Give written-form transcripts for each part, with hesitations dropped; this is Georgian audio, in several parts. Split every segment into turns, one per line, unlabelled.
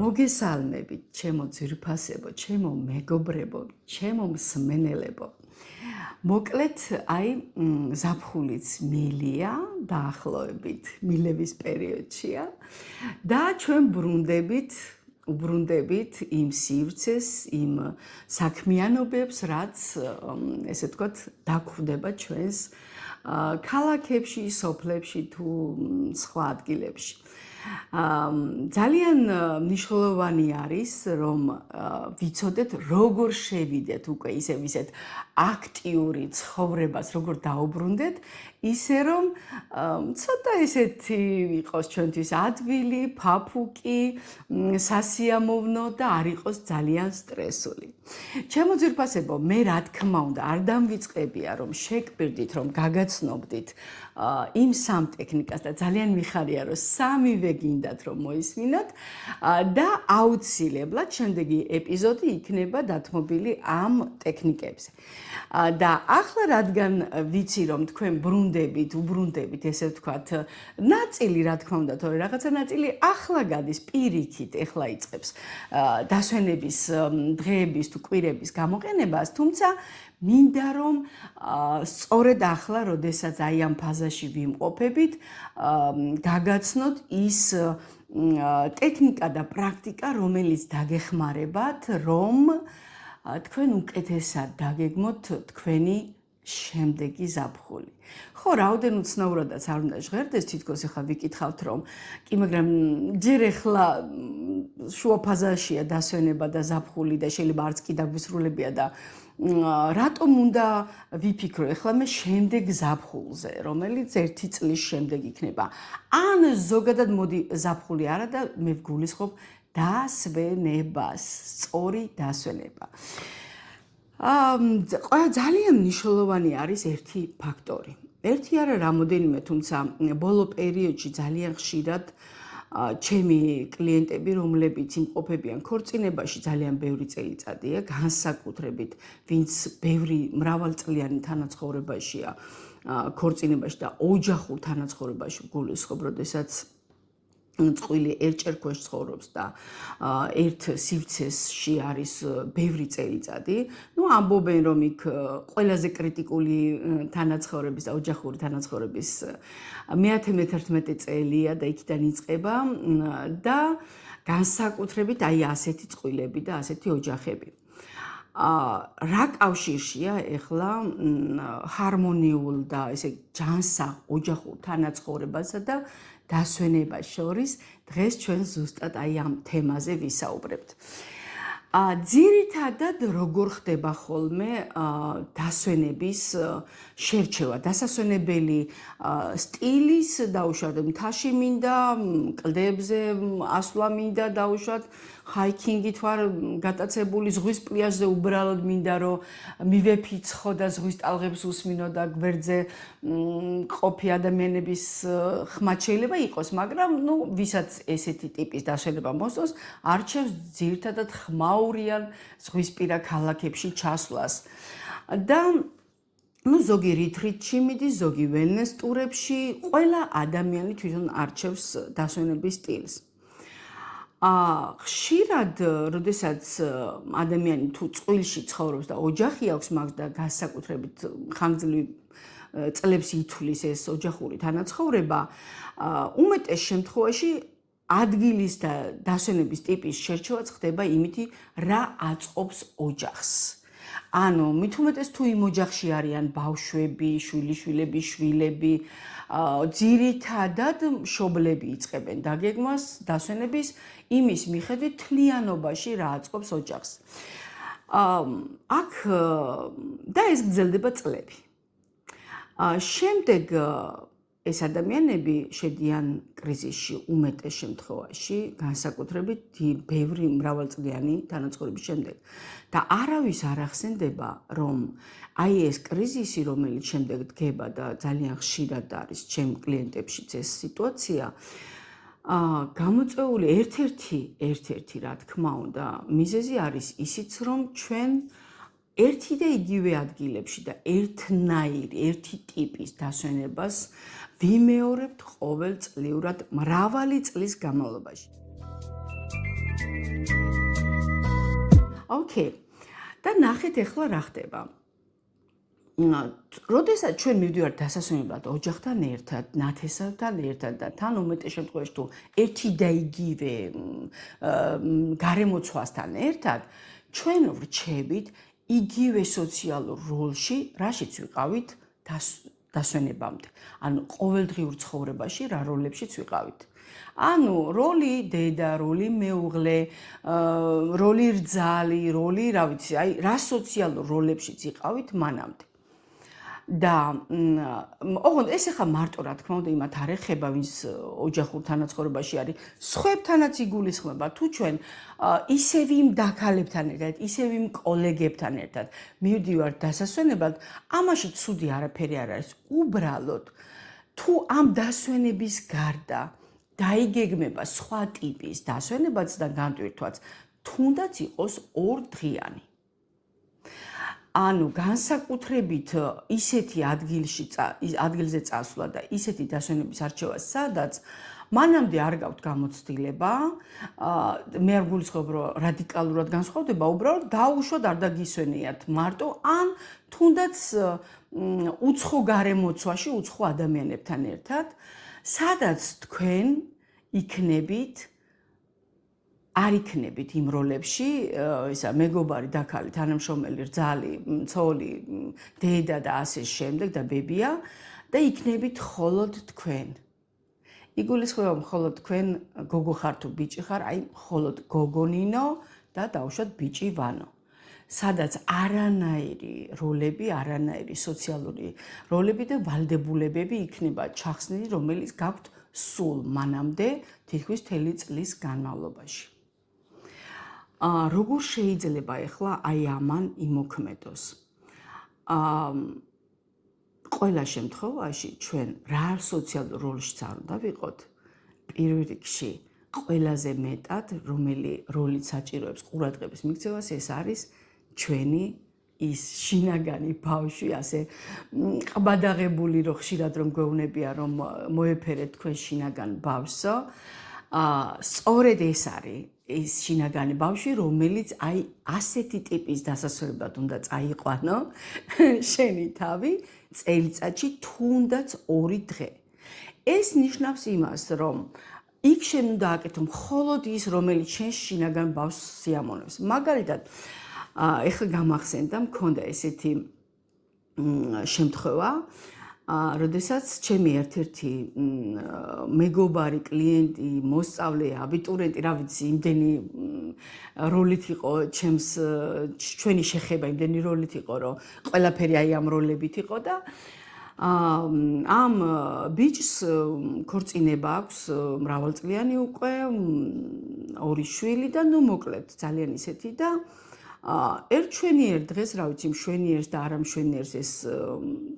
მოგესალმებით, ჩემო ძვირფასებო, ჩემო მეგობრებო, ჩემო მსმენელებო. მოკლედ, ზაფხულიც მილია, დაახლოებით მილების პერიოდშია და ჩვენ უბრუნდებით იმ სივრცეს, იმ საქმიანობებს, რაც ესე ვთქვათ, დაგვხვდება ჩვენს ქალაქებში, სოფლებში თუ სხვა ადგილებში. ძალიან მნიშვნელოვანი არის, რომ ვიცოდეთ, როგორ შევიდეთ უკვე ისეთ აქტიური ცხოვრებას, როგორ დაუბრუნდეთ, ისე რომ ცოტა ესეთი იყოს ჩვენთვის ადვილი, ფაფუკი, სასიამოვნო და არ იყოს ძალიან სტრესული. ჩემო ძვირფასებო, მე რა თქმა უნდა, არ დამვიწყებია, რომ შეგპირდით, რომ გაგაცნობდით იმ სამ ტექნიკას და ძალიან მიხარია, რომ სამივე გინდათ, რომ მოისმინოთ და აუცილებლად შემდეგი ეპიზოდი იქნება დათმობილი ამ ტექნიკებზე. და ახლა რადგან ვიცი, რომ თქვენ უბრუნდებით, ესე ვთქვათ, ნაწილი რა თქმა უნდა, თორე რაღაცა ნაწილი ახლა გადის პირიქით, ახლა იწყებს დასვენების დღეების თუ კვირების გამოყენებას, თუმცა მინდა რომ სწორედ ახლა, როდესაც ამ ფაზაში ვიმყოფებით, გაგაცნოთ ის ტექნიკა და პრაქტიკა, რომელიც დაგეხმარებათ, რომ თქვენ უკეთესად დაგეგმოთ თქვენი შემდეგი ზაფხული. ხო, რაოდენ უცნაურადაც არ უნდა ჟღერდეს, თითქოს ახლა ვიკითხავთ, რომ კი, მაგრამ ჯერ ახლა შუა ფაზაშია დასვენება და ზაფხული და შეიძლება არც კი დაგვისრულებია და რატომ უნდა ვიფიქრო ახლა მე შემდეგ ზაფხულზე, რომელიც 1 წლის შემდეგ იქნება. ან ზოგადად მოდი ზაფხული არა და მე ვგულისხმობ დასვენებას, სწორი დასვენება. ძალიან მნიშვნელოვანი არის ერთი ფაქტორი. ერთი არა რამოდენიმე, თუმცა ბოლო პერიოდში ძალიან ხშირად ჩემი კლიენტები, რომლებიც იმყოფებიან ქორწინებაში, ძალიან ბევრი წელიწადია, განსაკუთრებით, ვინც ბევრი მრავალწლიანი თანაცხოვრებაშია ქორწინებაში და ოჯახურ თანაცხოვრებაში ვგულისხმობ, როდესაც წყვილი ერთჯერ ქვეშ ცხოვრობს და ერთ სივრცეში არის ბევრი წელიწადი. ამბობენ, რომ იქ ყველაზე კრიტიკული თანაცხოვრების და ოჯახური თანაცხოვრების მე-11 წელია და იქიდან იწყება და განსაკუთრებით ასეთი წყვილები და ასეთი ოჯახები. რა კავშირშია ახლა ჰარმონიულ და ესე ჯანსაღ ოჯახურ თანაცხოვრებასა და დასვენებას შორის დღეს ჩვენ ზუსტად ამ თემაზე ვისაუბრებთ. ძირითადად როგორ ხდება ხოლმე დასვენების შერჩევა, დასასვენებელი სტილის დაუშვათ, მთაში მინდა, კლდეებზე ასვლა მინდა დაუშვათ, ჰაიკინგით ვარ გატაცებული, ზღვის პლიაჟზე უბრალოდ მინდა რომ მივეფიცხო და ზღვის ტალღებს უსმინო და გვერდზე ყოფი ადამიანების ხმად შეიძლება იყოს, მაგრამ ვისაც ესეთი ტიპის დასვენება მოსწონს, არჩევს ძირითადად ხმაურიან ზღვისპირა ქალაქებში ჩასვლას. და ზოგი რიტრიტში მიდის, ზოგი ველნეს ტურებში, ყველა ადამიანი თვითონ არჩევს დასვენების სტილს. ხშირად, როდესაც ადამიანი თუ წყვილში ცხოვრობს და ოჯახი აქვს მაგ და განსაკუთრებით ხანგრძლივ წლებს ითვლის ეს ოჯახური თანაცხოვრება, უმეტეს შემთხვევაში ადგილის და დასვენების ტიპის შერჩევაც ხდება იმითი, რა აწყობს ოჯახს. ანუ მით უმეტეს თუ იმ ოჯახში არიან ბავშვები, შვილიშვილები, შვილები, ძირითადად მშობლები იწყებენ დაგეგმვას დასვენების იმის მიხედვით თლიანობაში რა აწყობს ოჯახს. აქ და ეს გრძელდება წლები. შემდეგ ეს ადამიანები შედიან კრიზისში უმეტეს შემთხვევაში, განსაკუთრებით ბევრი მრავალწლიანი თანაცხოვრების შემდეგ. და არავის არ ახსენდება, რომ ეს კრიზისი, რომელიც შემდეგ დგება და ძალიან ხშირად არის ჩემ კლიენტებშიც ეს სიტუაცია, გამოწვეული ერთ-ერთი, რა თქმა უნდა, მიზეზი არის ისიც, რომ ჩვენ ერთი და იგივე ადგილებში და ერთნაირი, ერთი ტიპის დასვენებას ვიმეორებთ ყოველწლიურად მრავალი წლის განმავლობაში. ოკეი. და ნახეთ ახლა რა ხდება. როდესაც ჩვენ მივდივართ დასასვენებლად ოჯახთან ერთად, ნათესავთან ერთად და თან უმეტეს შემთხვევაში თუ ერთი და იგივე გარემოცვასთან ერთად, ჩვენ ვრჩებით იგივე სოციალურ როლში, რაშიც ვიყავით დასვენებამდე. ანუ ყოველდღიურ ცხოვრებაში რა როლებშიც ვიყავით. ანუ როლი დედა, როლი მეუღლე, როლი რძალი, როლი, რა ვიცი, აი რა სოციალურ როლებშიც იყავით მანამდე. და ოღონდ ეს ახლა მარტო რა თქმა უნდა იმათ არ ეხება ვინც ოჯახურ თანაცხოვრებაში არის სხვებთანაც იგულისხმება თუ ჩვენ ისევ იმ დაქალებთან ერთად ისევ იმ კოლეგებთან ერთად მივდივართ დასასვენებლად ამაში ცუდი არაფერი არ არის უბრალოდ თუ ამ დასვენების გარდა დაიგეგმება სხვა ტიპის დასვენებაც და განტვირთვაც თუნდაც იყოს ორდღიანი ანუ განსაკუთრებით ისეთი ადგილზე წასვლა და ისეთი დასვენების არჩევა, სადაც მანამდე არ გაქვთ გამოცდილება, მე არ გულისხმობ, რომ რადიკალურად განსხვავდება, უბრალოდ დაუშვათ არ დაგისვენიათ მარტო, ან თუნდაც უცხო გარემოცვაში, უცხო ადამიანებთან ერთად, სადაც თქვენ იქნებით არ იქნებით იმ როლებში, ისა მეგობარი, დაქალი, თანამშრომელი, რძალი, ცოლი, დედა და ასე შემდეგ და ბებია და იქნებით მხოლოდ თქვენ. იგულისხმება მხოლოდ თქვენ გოგო ხარ თუ ბიჭი ხარ, აი მხოლოდ გოგონინო და დაუშვათ ბიჭი ვანო. სადაც არანაირი როლები, არანაირი სოციალური როლები და ვალდებულებები იქნება ჩახსნილი, რომელიც გაქვთ სულ მანამდე თითქმის მთელი წლის განმავლობაში. როგორ შეიძლება ახლა აი ამან იმოქმედოს? ყველა შემთხვევაში ჩვენ რა სოციალურ როლშიც არ უნდა ვიყოთ, პირველ რიგში ყველაზე მეტად, რომელი როლიც საჭიროებს ყურადღების მიქცევას, ეს არის ჩვენი ის შინაგანი ბავშვი, ასე ყბადაღებული რო ხშირად რომ გვეუბნებია, რომ მოეფერეთ თქვენ შინაგან ბავშვსო, სწორედ ეს არის ის შინაგანი ბავშვი, რომელიც აი ასეთი ტიპის დასასვენებლად უნდა წაიყვანო შენი თავი წელიწადში თუნდაც 2 დღე. ეს ნიშნავს იმას, რომ იქ შენ უნდა აკეთო მხოლოდ ის, რომელიც შენ შინაგან ბავშვს სიამოვნებს. მაგალითად, ეხლა გამახსენდა, მქონდა ესეთი შემთხვევა, როდესაც ჩემი ერთ-ერთი მეგობარი, კლიენტი, მოსწავლე, აბიტურიენტი, რა ვიცი, იმდენი როლით იყო ჩვენი შეხება, იმდენი როლით იყო, რომ ყველაფერი აი ამ როლებით იყო და ამ ბიჭს ქორწინება აქვს, მრავალწლიანი უკვე, 2 შვილი და ნუ მოკლედ ძალიან ისეთი და ერთ შვენიერ დღეს, რა ვიცი, მშვენიერს და არა მშვენიერს ეს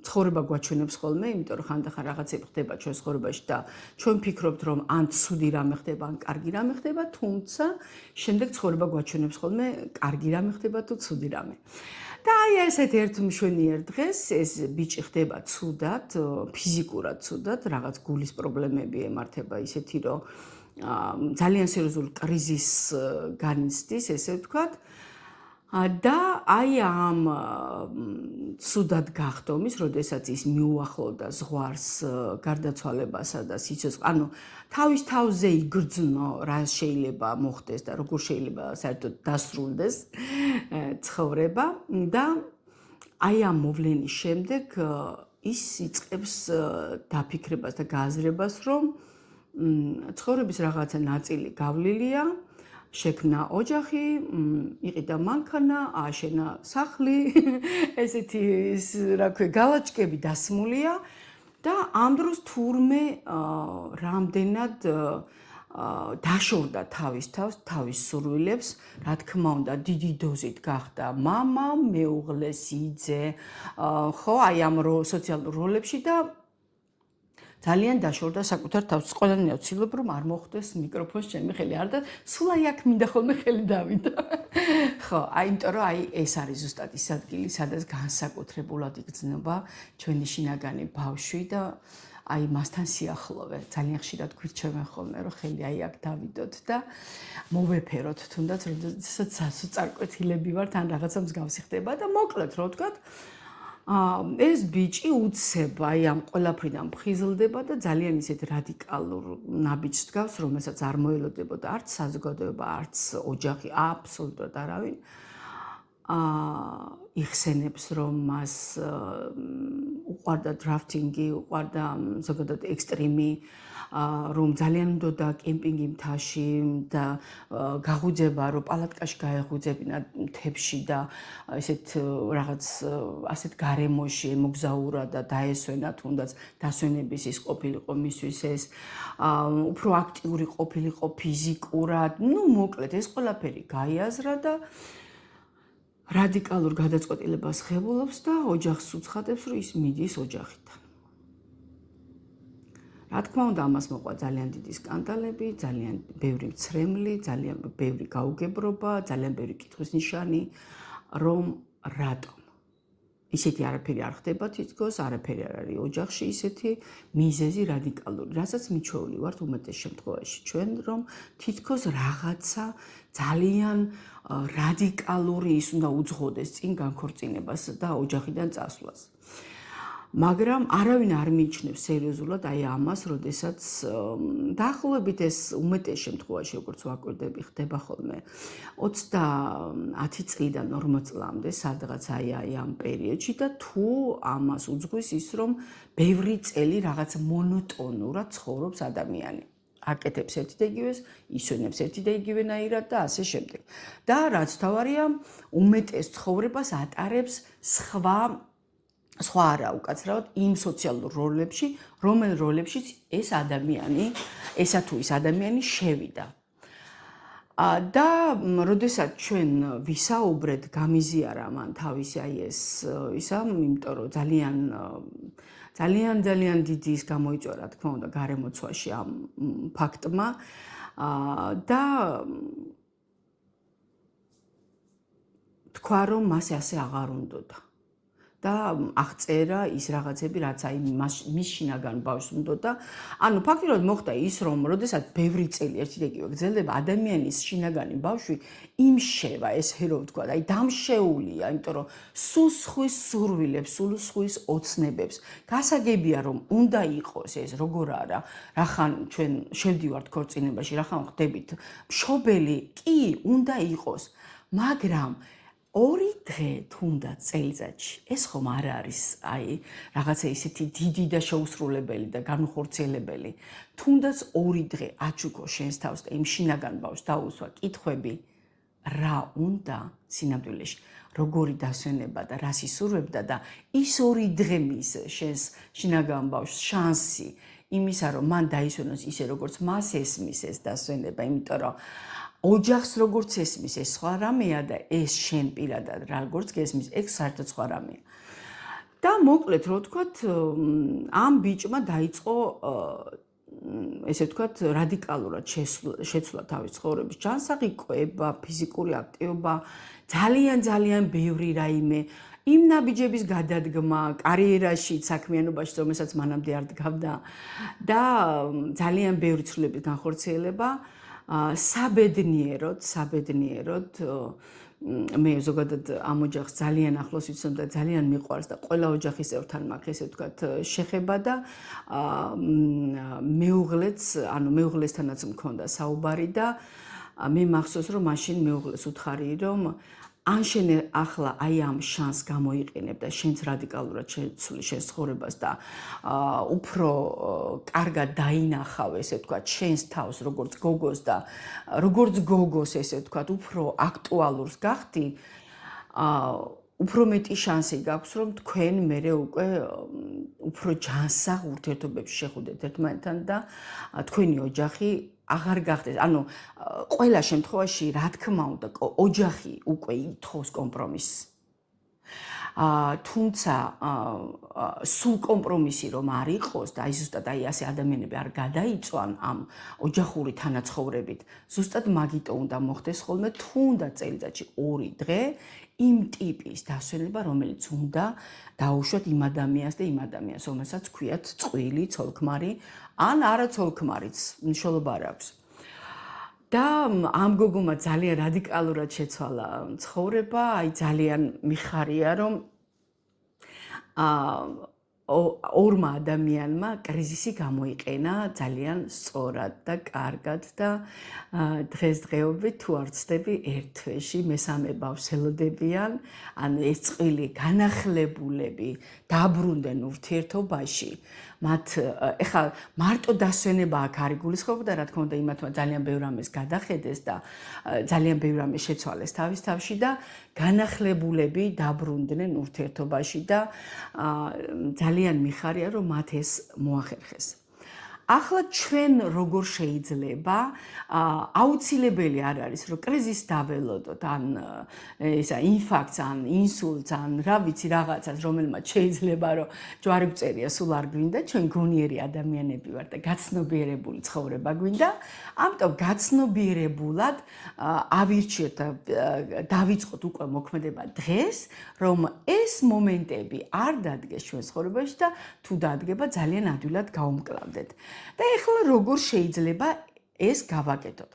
ცხოვრება გვაჩვენებს ხოლმე, იმიტომ რომ ხანდახან რაღაცები ხდება ჩვენს ცხოვრებაში და ჩვენ ვფიქრობთ, რომ ან ცუდი რამე ხდება, ან კარგი რამე ხდება, თუმცა შემდეგ ცხოვრება გვაჩვენებს ხოლმე კარგი რამე ხდება თუ ცუდი რამე. და აი ესეთ ერთ მშვენიერ დღეს ეს ბიჭი ხდება ცუდად, ფიზიკურად ცუდად, რაღაც გულის პრობლემები ემართება ისეთი, რომ ძალიან სერიოზული კრიზისს განიცდის, ესე ვთქვათ. და აი ამ ცუდად გახდომის, როდესაც ის მიუახლოვდა ზღვარს გარდაცვალებასა და სიცოცხლეს, ანუ თავის თავზე იგრძნო, რა შეიძლება მოხდეს და როგორ შეიძლება საერთოდ დასრულდეს ცხოვრება და აი ამ მოვლენის შემდეგ ის იწყებს დაფიქრებას და გააზრებას, რომ ცხოვრების რაღაცა ნაწილი გავლილია, შექმნა ოჯახი, იყიდა მანქანა, ააშენა სახლი, ესეთი რა ქვია, გალაჭკები დასმულია და ამ დროს თურმე რამდენად დაშორდა თავის თავს, თავის სურვილებს, რა თქმა უნდა, დიდი დოზით გახდა მამა, მეუღლე, სიძე, ხო, აი ამ სოციალურ როლებში და ძალიან დაშორდა საკუთარ თავს. ყველანი ავცილებ, რომ არ მოხვდეს მიკროფონს ჩემი ხელი არ და სულ აი აქ მინდა ხოლმე ხელი დავიდო. ხო, აი იმიტომ რომ აი ეს არის ზუსტად ის ადგილი, სადაც განსაკუთრებულად იგრძნობა ჩვენი შინაგანი ბავშვი და აი მასთან სიახლოვე. ძალიან ხშირად გვირჩევენ ხოლმე, რომ ხელი აი აქ დავიდოთ და მოვეფეროთ, თუნდაც როდესაც სასოწარკვეთილები ვართ, ან რაღაცა მსგავსი ხდება და მოკლედ რო ვთქვათ, ეს ბიჭი უცებ აი ამ ყველაფრიდან მხიზლდება და ძალიან ისეთ რადიკალურ ნაბიჯს დგავს, რომელსაც არ მოელოდებოდა არც საზოგადოება, არც ოჯახი, აბსოლუტურად არავინ. იხსენებს, რომ მას უყვარდა დრაფტინგი, უყვარდა ზოგადად ექსტრიმი, რომ ძალიან უნდოდა კემპინგი მთაში და გაღუძება, რომ პალატკაში გაეღუძებინა მთებში და ესეთ რაღაც ასეთ გარემოში ემოგზაურა და დაესვენა თუნდაც დასვენების ის ყოფილიყო მისთვის ეს უფრო აქტიური ყოფილიყო ფიზიკურად, ну მოკლედ ეს ყველაფერი გაიაზრა და რადიკალურ გადაწყვეტილებას ღებულობს და ოჯახს უცხადებს, რომ ის მიდის ოჯახიდან. რა თქმა უნდა, ამას მოყვა ძალიან დიდი სკანდალები, ძალიან ბევრი მცრემლი, ძალიან ბევრი გაუგებრობა, ძალიან ბევრი კითხვის ნიშანი, რომ რატომ. ისეთი არაფერი არ ხდება თითქოს, არაფერი არ არის ოჯახში ისეთი მიზეზი რადიკალური, რასაც მიჩვეული ვართ უმეტეს შემთხვევაში ჩვენ, რომ თითქოს რაღაცა ძალიან რადიკალური ის უნდა უძღოდეს წინ განქორწინებას და ოჯახიდან წასვლას. მაგრამ არავინ არ მიიჩნევს სერიოზულად აი ამას, როდესაც დაახლოებით ეს უმეტეს შემთხვევაში, როგორც ვაკვირდები, ხდება ხოლმე 30 წლიდან 40 წლამდე, სადღაც აი ამ პერიოდში და თუ ამას უძღვის ის, რომ ბევრი წელი რაღაც მონოტონურად ცხოვრობს ადამიანი. აკეთებს ერთი და იგივეს, ისვენებს ერთი და იგივენაირად და ასე შემდეგ. და რაც თავარია, უმეტეს ცხოვრებას ატარებს სხვა არა უკაცრავად იმ სოციალურ როლებში, რომელ როლებშიც ეს ადამიანი, ესა თუ ის ადამიანი შევიდა. და როდესაც ჩვენ ვისაუბრეთ, გამიზიარა მან თავისი აი ეს ისა, იმიტომ რომ ძალიან დიდი ის გამოიწვია, რა თქმა უნდა, გარემოცვაში ამ ფაქტმა და თქვა, რომ მას ასე აღარ უნდოდა. და აღწერა ის რაღაცები, რაც აი მის შინაგან ბავშვს უნდოდა. ანუ ფაქტიურად მოხდა ის, რომ როდესაც ბევრი წელი ერთი და იგივე გრძელდება, ადამიანის შინაგანი ბავშვი იმშევა, ესე რომ ვთქვა, აი დამშეულია, იმიტომ რომ სულ სხვის სურვილებს, სულ სხვის ოცნებებს. გასაგებია, რომ უნდა იყოს ეს, როგორ არა, რახან ჩვენ შევდივართ ქორწინებაში, რახან ხდებით მშობელი, კი, უნდა იყოს, მაგრამ 2 დღე თუნდაც წელიწადში, ეს ხომ არ არის აი რაღაცა ისეთი დიდი და შეუსრულებელი და განუხორციელებელი. თუნდაც 2 დღე აჩუქო შენს თავს და იმ შინაგან ბავშვს დაუსვა კითხვები, რა უნდა სინამდვილეში, როგორი დასვენება და რას ისურვებდა და ის 2 დღე მის შენს შინაგან ბავშვს შანსი იმისა, რომ მან დაისვენოს ისე, როგორც მას ესმის ეს დასვენება, იმიტომ რომ ოჯახს როგორც ესმის ეს სხვა რამეა და ეს შენ პირადად როგორც გესმის ეს საერთოდ სხვა რამეა. და მოკლედ რო ვთქვათ, ამ ბიჭმა დაიწყო ესე ვთქვათ, რადიკალურად შეცვლა თავის ცხოვრების ჯანსაღი, კვება, ფიზიკური აქტივობა, ძალიან ბევრი რაიმე იმ ნაბიჯების გადადგმა, კარიერაში, საქმიანობაში, რომელსაც მანამდე არ დგავდა და ძალიან ბევრი ცვლილების განხორციელება. საბედნიეროდ მე ზოგადად ამ ოჯახს ძალიან ახლოს ვიცნობ და ძალიან მიყვარს და ყველა ოჯახის წევრთან მაქვს ესე ვთქვათ შეხება და მეუღლესთანაც მქონდა საუბარი და მე მახსოვს რომ მაშინ მეუღლეს უთხარი რომ ან შენ ახლა აი ამ შანსს გამოიყენებ და შენც რადიკალურად შეცვლი შენს ცხოვრებას და უფრო კარგად დაინახავ ესე ვთქვათ შენს თავს როგორც გოგოს და როგორც გოგოს ესე ვთქვათ უფრო აქტუალურს გახდი უფრო მეტი შანსი გაქვს რომ თქვენ მერე უკვე უფრო ჯანსაღ ურთიერთობებში შეხვდეთ ერთმანეთთან და თქვენი ოჯახი აღარ გახდეს. ანუ ყველა შემთხვევაში, რა თქმა უნდა, ოჯახი უკვე ითხოვს კომპრომისს. თუმცა სულ კომპრომისი რომ არ იყოს და ზუსტად ასე ადამიანები არ გადაიწვან ამ ოჯახური თანაცხოვრებით, ზუსტად მაგიტო უნდა მოხდეს ხოლმე თუნდაც წელიწადში 2 დღე იმ ტიპის დასვენება, რომელიც უნდა დაუშვათ იმ ადამიანს და იმ ადამიანს, რომელსაც ქვიათ წყვილი, ცოლქმარი, ან არაცოლქმარიც, მნიშვნელობა არ აქვს. და ამ გოგომა ძალიან რადიკალურად შეცვალა ცხოვრება, აი ძალიან მიხარია, რომ ორმა ადამიანმა კრიზისი გამოიყენა ძალიან სწორად და კარგად და დღესდღეობით თუ არ ვცდები ერთ თვეში მესამე ბავშვს ელოდებიან, ანუ ეს წყვილი განახლებულები დაბრუნდნენ ურთიერთობაში. მათ ეხლა მარტო დასვენება აქ არ იგულისხმებოდა, რა თქმა უნდა, იმათმა ძალიან ბევრ რამეს გადახედეს და ძალიან ბევრ რამეს შეცვალეს თავის თავში და განახლებულები დაბრუნდნენ ურთიერთობაში და ძალიან მიხარია, რომ მათ ეს მოახერხეს. ახლა ჩვენ როგორ შეიძლება აუცილებელი არ არის, რომ კრიზისს დაველოდოთ, ან ისა ინფარქტს, ან ინსულტს, ან რა ვიცი რაღაცას, რომელმაც შეიძლება რომ ჯვარი გწერია, სულ არ გვინდა, ჩვენ გონიერი ადამიანები ვართ და გაცნობიერებული ცხოვრება გვინდა, ამიტომ გაცნობიერებულად ავირჩიოთ და დავიწყოთ უკვე მოქმედება დღეს, რომ ეს მომენტები არ დადგეს ჩვენ ცხოვრებაში და თუ დადგება ძალიან ადვილად გაუმკლავდეთ. და ეხლა როგორ შეიძლება ეს გავაკეთოთ?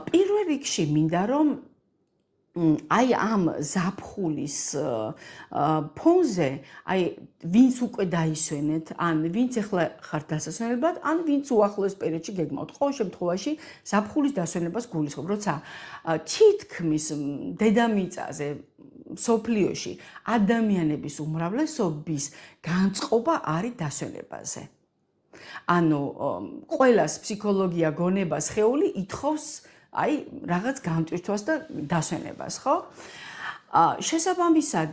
პირველ რიგში მინდა რომ აი ამ ზაფხულის ფონზე, აი ვინც უკვე დაისვენეთ, ან ვინც ეხლა ხართ დასასვენებლად, ან ვინც უახლოეს პერიოდში გეგმავთ. ყოველ შემთხვევაში ზაფხულის დასვენებას გულისხმობ, როცა თითქმის დედამიწაზე სოფლიოში ადამიანების უმრავლესობის განწყობა არის დასვენებაზე. ანუ ყველას ფსიქოლოგია, გონება, სხეული ითხოვს აი რაღაც გამტვირთვას და დასვენებას, ხო? შესაბამისად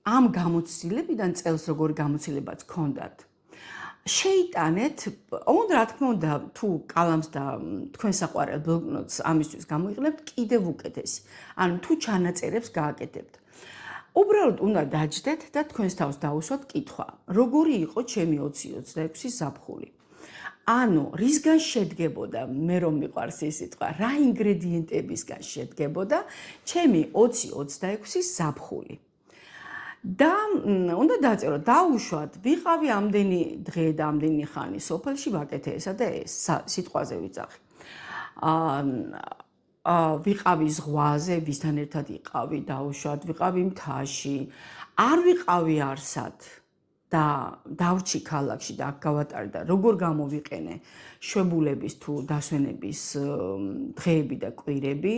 ამ გამოცდილებიდან წელს როგორი გამოცდილებაც გქონდათ. შეიტანეთ, ოღონდ რა თქმა უნდა, თუ კალამს და თქვენ საყვარელ ბლოკნოტს ამისთვის გამოიყენებთ, კიდევ უკეთესი. ანუ თუ ჩანაწერებს გააკეთებთ. უბრალოდ უნდა დაჯდეთ და თქვენს თავს დაუსვათ კითხვა, როგორი იყო ჩემი 20-26 ზაფხული. ანუ რისგან შედგებოდა, მე რომ მიყვარს ეს სიტყვა, რა ინგრედიენტებისგან შედგებოდა ჩემი 20-26 ზაფხული. და უნდა დაწეროთ, დაუშვათ, ვიყავი ამდენი დღე და ამდენი ხანი სოფელში, ვაკეთე ესა და ეს სიტყვაზე ვიძახი. ვიყავი ზღვაზე, ვისთან ერთად იყავი, დაუშვათ, ვიყავი მთაში, არ ვიყავი არსად და დავრჩი ქალაქში და აქ გავატარე და როგორ გამოვიყენე შვებულების თუ დასვენების დღეები და კვირები,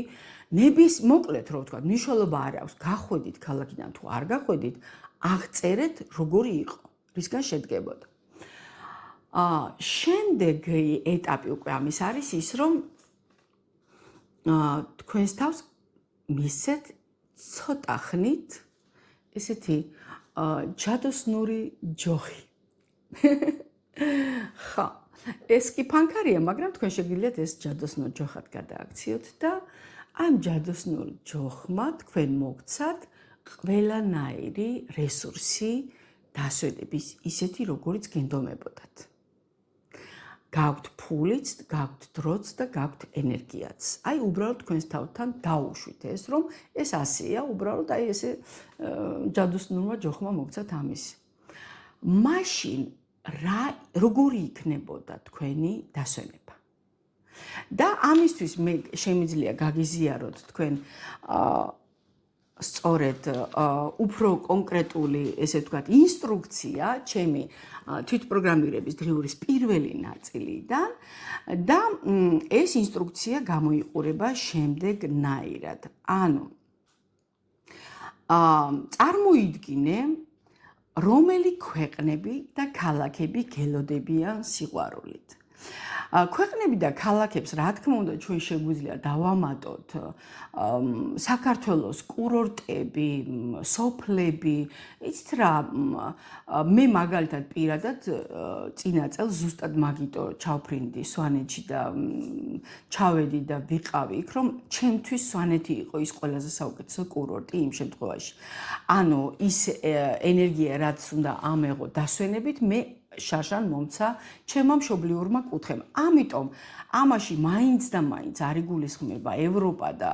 მოკლედ რო ვთქვა, მნიშვნელობა არ აქვს, გახვედით ქალაქიდან თუ არ გახვედით, აღწერეთ როგორი იყო, რისგან შედგებოდა. შემდეგი ეტაპი უკვე ამის არის ის, რომ თქვენს თავს მისცეთ ცოტა ხნით ესეთი ჯადოსნური ჯოხი. ხო, ეს კი ფანქარია, მაგრამ თქვენ შეგიძლიათ ეს ჯადოსნურ ჯოხად გადააქციოთ და ამ ჯადოსნურ ჯოხმა თქვენ მოგცათ ყველანაირი რესურსი დასვენების, ისეთი როგორიც გინდომებოდათ. გაქვთ ფულიც, გაქვთ დროც და გაქვთ ენერგიაც. აი უბრალოდ თქვენს თავთან დაუშვით ეს, რომ ეს ასეა, უბრალოდ აი ესე ჯადოსნურმა ჯოხმა მოგცათ ამისი. მაშინ როგორი იქნებოდა თქვენი დასვენება? და ამისთვის მე შემიძლია გაგიზიაროთ თქვენ სწორედ უფრო კონკრეტული, ესე ვთქვათ, ინსტრუქცია ჩემი თვითპროგრამირების დღიურის პირველი ნაწილიდან და ეს ინსტრუქცია გამოიყურება შემდეგნაირად. ანუ წარმოიდგინე, რომელი ქვეყნები და ქალაქები გელოდებიან სიყვარულით. ქვეყნები და ქალაქებს რა თქმა უნდა ჩვენ შეგვიძლია დავამატოთ საქართველოს კურორტები, სოფლები, იცით რა მე მაგალითად პირადად წინა წელს ზუსტად მაგიტო ჩავფრინდი სვანეთში და ჩავედი და ვიყავი იქ რომ ჩემთვის სვანეთი იყო ის ყველაზე საუკეთესო კურორტი იმ შემთხვევაში. ანუ ის ენერგია რაც უნდა ამეღო დასვენებით მე შაშან მომცა ჩემმა მშობლიურმა კუთხემ. ამიტომ ამაში მაინც და მაინც არ იგულისხმება ევროპა და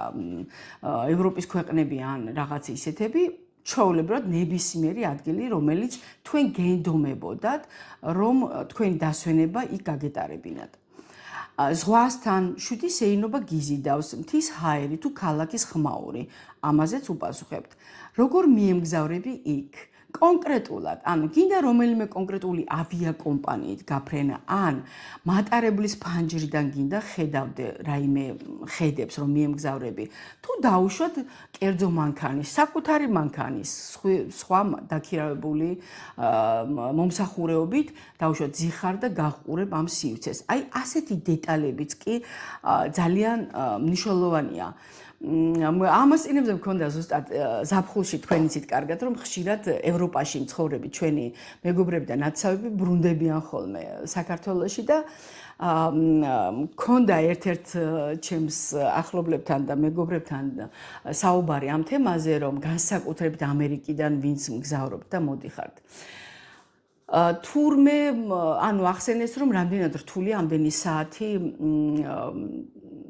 ევროპის ქვეყნები ან რაღაც ისეთები ჩვეულებრივად ნებისმიერი ადგილი, რომელიც თქვენ გენდომებოდათ, რომ თქვენი დასვენება იქ გაგეტარებინათ. ზღვასთან შვიდი სეირნობა გიზიდავს, მთის ჰაერი თუ ქალაქის ხმაური, ამაზეც უპასუხებთ. როგორ მიემგზავრები იქ? კონკრეტულად, ანუ გინდა რომელიმე კონკრეტული ავიაკომპანიით გაფრენა, ან მატარებლის ფანჯრიდან გინდა ხედავდე რაიმე ხედებს, რომ მიემგზავრები, თუ დაუშვათ კერძო მანქანის, საკუთარი მანქანის, სხვა დაქირავებული მომსახურეობით, დაუშვათ ზიხარ და გახურებ ამ სივრცეს. აი, ასეთი დეტალებიც კი ძალიან მნიშვნელოვანია. ამასწინებზე მქონდა ზუსტად ზაფხულში თქვენ იცით კარგად რომ ხშირად ევროპაში მცხოვრები ჩვენი მეგობრები და ნაცავები ბრუნდებიან ხოლმე საქართველოში და მქონდა ერთ-ერთ ჩემს ახლობლებთან და მეგობრებთან საუბარი ამ თემაზე რომ განსაკუთრებით ამერიკიდან ვინც მგზავრობთ და მოდიხართ. თურმე ანუ ახსენეს რომ რამდენად რთული ამდენი საათი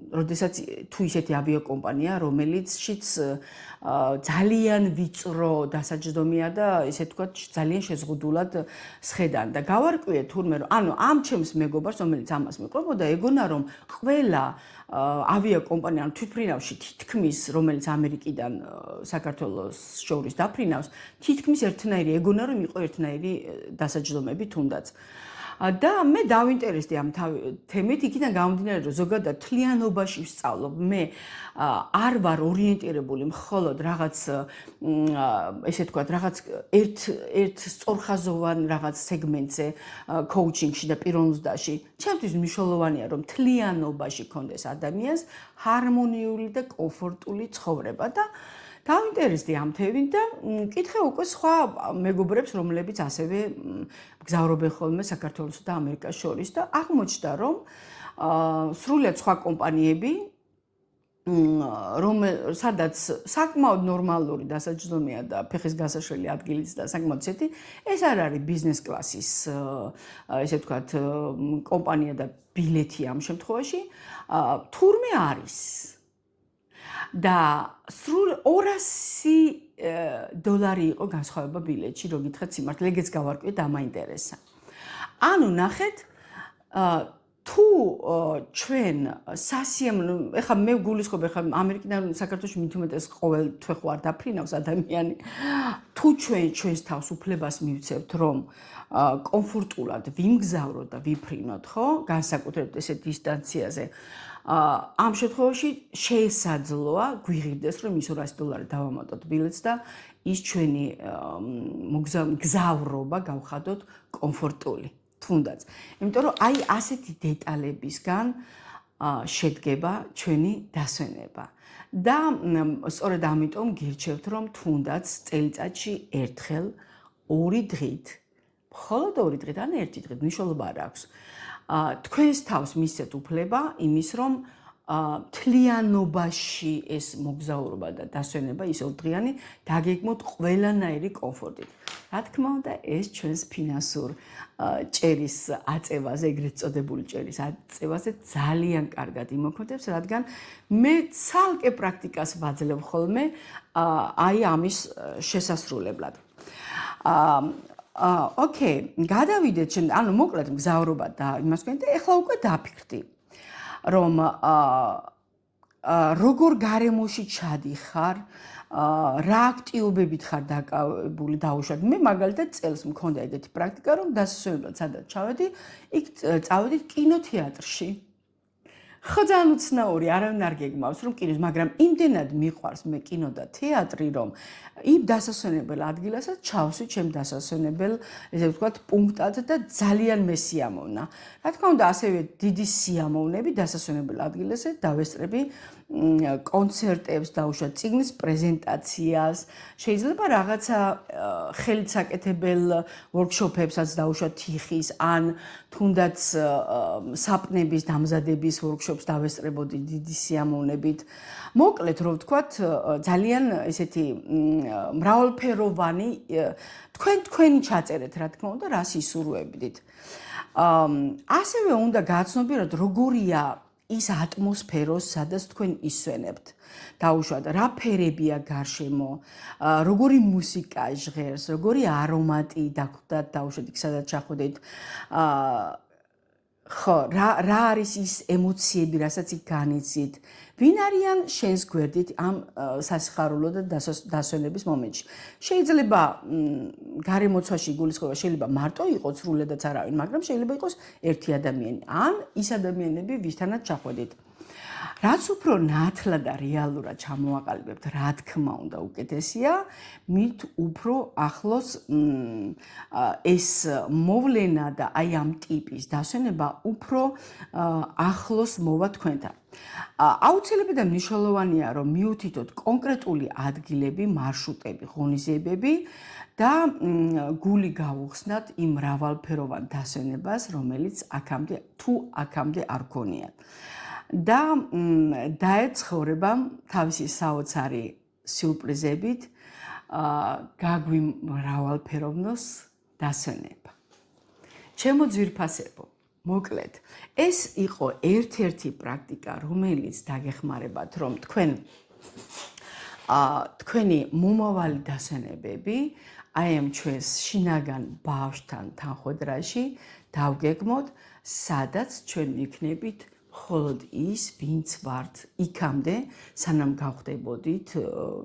როდესაც თუ ისეთი ავიაკომპანია, რომელიცშიც ძალიან ვიწრო დასაჯდომია და ესე ვთქვათ, ძალიან შეზღუდულად სხედან და გავარკვიე თურმე რომ ანუ ამ ჩემს მეგობარს, რომელიც ამას მიყვებოდა, ეგონა რომ ყველა ავიაკომპანია ან თვითფრინავში თითქმის რომელიც ამერიკიდან საქართველოს შორის დაფრინავს, თითქმის ერთნაირი ეგონა რომ იყო ერთნაირი დასაჯდომები თუნდაც. და მე დავინტერესდი ამ თემით, იქიდან გამომდინარე, რომ ზოგადად თლიანობაში ვსწავლობ. მე არ ვარ ორიენტირებული მხოლოდ რაღაც ესე ვთქვათ, რაღაც ერთ სწორხაზოვან რაღაც სეგმენტზე, კოუჩინგში და პიროვნულობაში. ჩემთვის მნიშვნელოვანია, რომ თლიანობაში გქონდეს ადამიანს ჰარმონიული და კომფორტული ცხოვრება და დავინტერესდი ამ თემით და მკითხე უკვე სხვა მეგობრებს, რომლებიც ასევე მგზავრობენ ხოლმე საქართველოსა და ამერიკას შორის და აღმოჩნდა, რომ სრულიად სხვა კომპანიები, სადაც საკმაოდ ნორმალური დასაჯდომია და ფეხის გასაშველი ადგილიც და საკმაოდ ისეთი, ეს არ არის ბიზნეს კლასის, ესე ვთქვათ, კომპანია და ბილეთი ამ შემთხვევაში, თურმე არის. და სრულ $200 იყო განსხვავება ბილეთში, რო გითხრათ სიმართლე, ეგეც გავარკვიე და მაინტერესა. ანუ ნახეთ, თუ ჩვენ სასიამოვნო, ეხლა მე გულისხმობ, ეხლა ამერიკიდან საქართველოში მით უმეტეს ყოველ თვე ხო არ დაფრინავს ადამიანი, თუ ჩვენ ჩვენს თავს უფლებას მივცევთ, რომ კომფორტულად ვიმგზავროთ და ვიფრინოთ, ხო, განსაკუთრებით ესე დისტანციაზე, ამ შემთხვევაში შესაძლოა გვიღირდეს, რომ ის $200 დავამატოთ ბილეთს და ის ჩვენი მგზავრობა გავხადოთ კომფორტული, თუნდაც. იმიტომ რომ აი ასეთი დეტალებისგან შედგება ჩვენი დასვენება. და სწორედ ამიტომ გირჩევთ, რომ თუნდაც წელიწადში ერთხელ 2 დღით, მხოლოდ 2 დღით ან 1 დღით, მნიშვნელობა არ აქვს. თქვენს თავს მისცეთ უფლება იმის, რომ თლიანობაში ეს მოგზაურობა და დასვენება ის ორდღიანი დაგეგმოთ ყველანაირი კომფორტით. რა თქმა უნდა, ეს ჩვენს ფინანსურ ჭერის აწევაზე, ეგრეთ წოდებული ჭერის აწევაზე ძალიან კარგად იმოქმედებს, რადგან მე ცალკე პრაქტიკას ვაძლევ ხოლმე აი ამის შესასრულებლად. ოკეი, გადავიდეთ შემდეგ, ანუ მოკლედ მგზავრობა და იმას ვქენთ და ეხლა უკვე დაფიქრდი, რომ როგორ გარემოში ჩადიხარ, რა აქტივობებით ხარ დაკავებული დაუშვათ. მე მაგალითად წელს მქონდა ეგეთი პრაქტიკა, რომ დასასვენებლად სადაც ჩავედი, იქ წავედით კინოთეატრში. ხო ძალიან უცნაური, არავინ არ გეგმავს რომ კინოს, მაგრამ იმდენად მიყვარს მე კინო და თეატრი, რომ იმ დასასვენებელ ადგილასაც ჩავსვი ჩემ დასასვენებელ, ესე ვთქვათ, პუნქტად და ძალიან მე სიამოვნა. რა თქმა უნდა, ასევე დიდი სიამოვნები დასასვენებელ ადგილაზე დავესწრები კონცერტებს, დაუშვათ წიგნის პრეზენტაციას, შეიძლება რაღაცა ხელით საკეთებელ ვორქშოპებსაც დაუშვათ თიხის, ან თუნდაც საპნების დამზადების ვორქშოპს დავესწრებოდი დიდი სიამოვნებით. მოკლედ, რომ ვთქვათ, ძალიან ესეთი მრავალფეროვანი თქვენი ჩაწერეთ, რა თქმა უნდა, რას ისურვებდით. ასევე უნდა გაცნობიეროთ, როგორია ის ატმოსფერო, სადაც თქვენ ისვენებთ. დაუშვათ, რა ფერებია გარშემო, როგორი მუსიკა ჟღერს, როგორი არომატი დაგხვდათ, დაუშვათ, იქ სადაც ჩახვდით. ხო, რა არის ის ემოციები, რასაც იქ განიცდით? ვინ არიან შენს გვერდით ამ სასიხარულო და დასვენების მომენტში? შეიძლება გარემოცვაში იგულისხმება, შეიძლება მარტო იყოს სრულიადაც არავინ, მაგრამ შეიძლება იყოს ერთი ადამიანი, ან ის ადამიანები, ვისთანაც ჩახვედით. რაც უფრო ნათლად და რეალურად ჩამოვაყალიბებთ, რა თქმა უნდა, უკეთესია, მით უფრო ახლოს ეს მოვლენა და აი ამ ტიპის დასვენება უფრო ახლოს მოვა თქვენთან. აუცილებლად და მნიშვნელოვანია, რომ მიუთითოთ კონკრეტული ადგილები, მარშრუტები, ღონისძიებები და გული გავუხსნათ იმ მრავალფეროვან დასვენებას, რომელიც აქამდე არ გქონიათ. და დაეცხოვრება თავისი საოცარი სიურპრიზებით გაგვიმრავალფეროვნოს დასვენება. ჩემო ძვირფასებო, მოკლედ, ეს იყო ერთ-ერთი პრაქტიკა, რომელიც დაგეხმარებათ, რომ თქვენი მომავალი დასვენებები აი ამ ჩვენს შინაგან ბავშვთან თანხმედრაში დავგეგმოთ, სადაც ჩვენ ვიქნებით მხოლოდ ის, ვინც ვართ იქამდე, სანამ გავხდებოდით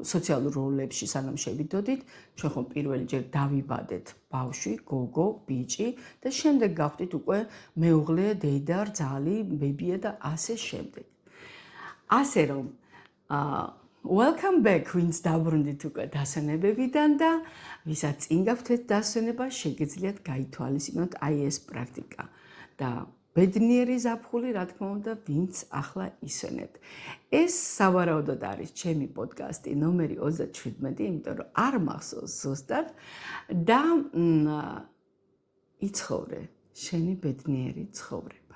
სოციალურ როლებში, სანამ შევიდოდით, ჩვენ ხომ პირველი ჯერ დავიბადეთ ბავშვი, გოგო, ბიჭი და შემდეგ გავხდით უკვე მეუღლე, დეიდა, რძალი, ბებია და ასე შემდეგ. ასე რომ welcome back, ვინც დაბრუნდით უკვე დასვენებებიდან და ვისაც წინ გაგვთეთ დასვენება, შეგიძლიათ გაითვალისწინოთ აი ეს პრაქტიკა და ბედნიერი ზაფხული, რა თქმა უნდა, ვინც ახლა ისვენებთ. ეს სავარაუდოდ არის ჩემი პოდკასტი ნომერი 37, იმიტომ რომ არ მახსოვს ზუსტად და იცხოვრე შენი ბედნიერი ცხოვრება.